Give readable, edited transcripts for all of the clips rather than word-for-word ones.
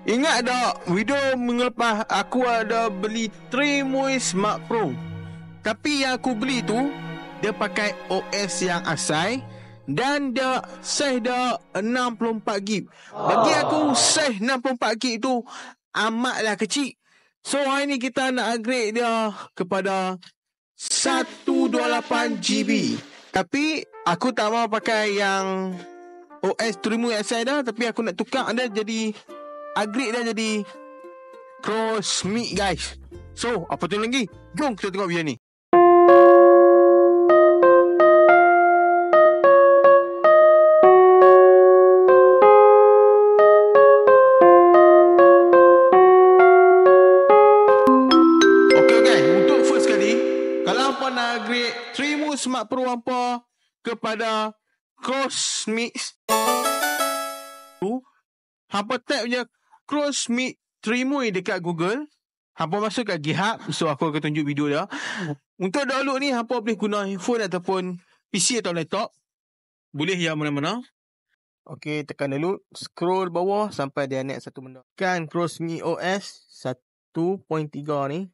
Ingat tak video minggu lepas aku ada beli Trimui Smart Pro. Tapi yang aku beli tu dia pakai OS yang asal dan dia saiz dia 64GB. Bagi aku saiz 64GB tu amatlah kecil. So hari ni kita nak upgrade dia kepada 128GB. Tapi aku tak mau pakai yang OS Trimui asal dah, tapi aku nak tukar dia jadi upgrade dah jadi Crossmic guys. So apa tu lagi? Jom kita tengok video ni. Okay guys, untuk first kali kalau hampa nak upgrade Trimui Smart Pro hampa kepada Crossmic, hampa type je Crossmic Trimui dekat Google. Hampa masuk kat GitHub. So aku akan tunjuk video dia. Untuk download ni hampa boleh guna handphone ataupun PC atau laptop. Boleh yang mana-mana. Okey, tekan download, scroll bawah sampai dia naik satu benda. Kan Crossmic OS 1.3 ni.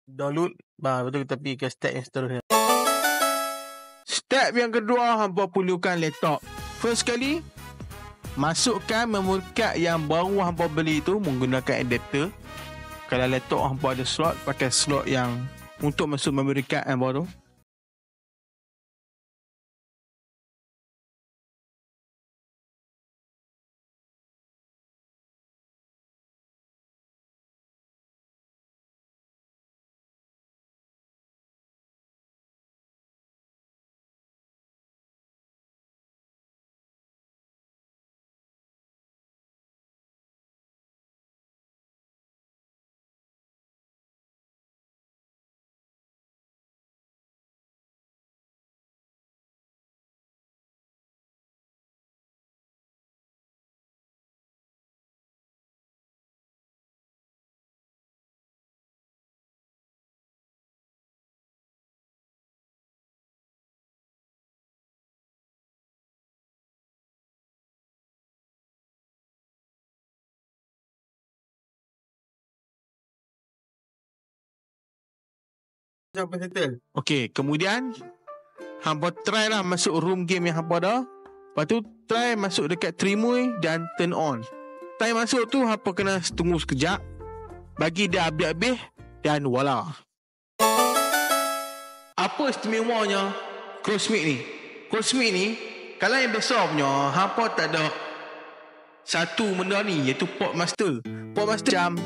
Download. Betul kita pergi ke step yang seterusnya. Step yang kedua, hampa perlukan laptop. First kali, masukkan memory card yang baru hampa beli tu menggunakan adapter. Kalau laptop hampa ada slot, pakai slot yang untuk masuk memory card yang baru. Sampai settle. Okey, kemudian hampa try lah masuk room game yang hampa ada. Lepas tu try masuk dekat Trimui dan turn on. Time masuk tu hampa kena tunggu sekejap, bagi dia habis-habis dan voila. Apa istimewanya Crossmic ni? Crossmic ni kalau yang besar punya hampa tak ada satu benda ni, iaitu port master. Port master macam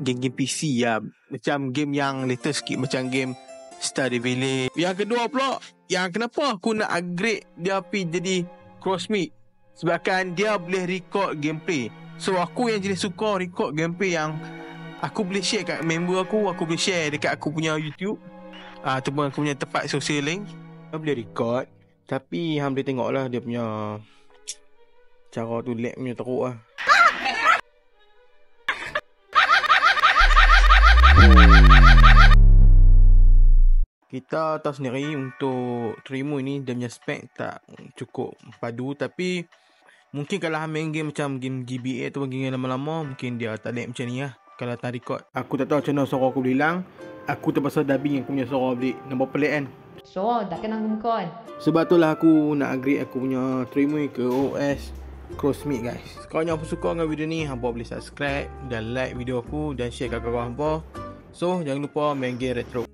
game-game PC lah. Macam game yang latest sikit, macam game Stardew Valley. Yang kedua pula, yang kenapa aku nak upgrade dia pergi jadi Crossmic, sebabkan dia boleh record gameplay. So aku yang jenis suka record gameplay yang aku boleh share kat member aku boleh share dekat aku punya YouTube, ataupun aku punya tempat social link. Dia boleh record, tapi hang boleh tengok lah dia punya cara tu lag punya teruk lah. Kita tahu sendiri untuk Trimui ni dia punya spek tak cukup padu. Tapi mungkin kalau main game macam game GBA atau game lama-lama, mungkin dia tak lag macam ni lah kalau tak record. Aku tak tahu macam mana suara aku boleh hilang. Aku terpaksa dubbing aku punya suara balik. Nampak pelik kan? So, dah kenal muka kan? Sebab tu lah aku nak upgrade aku punya Trimui ke OS Crossmic guys. Kalau yang aku suka dengan video ni, hampa boleh subscribe dan like video aku dan share kat kawan hampa. So jangan lupa main game retro.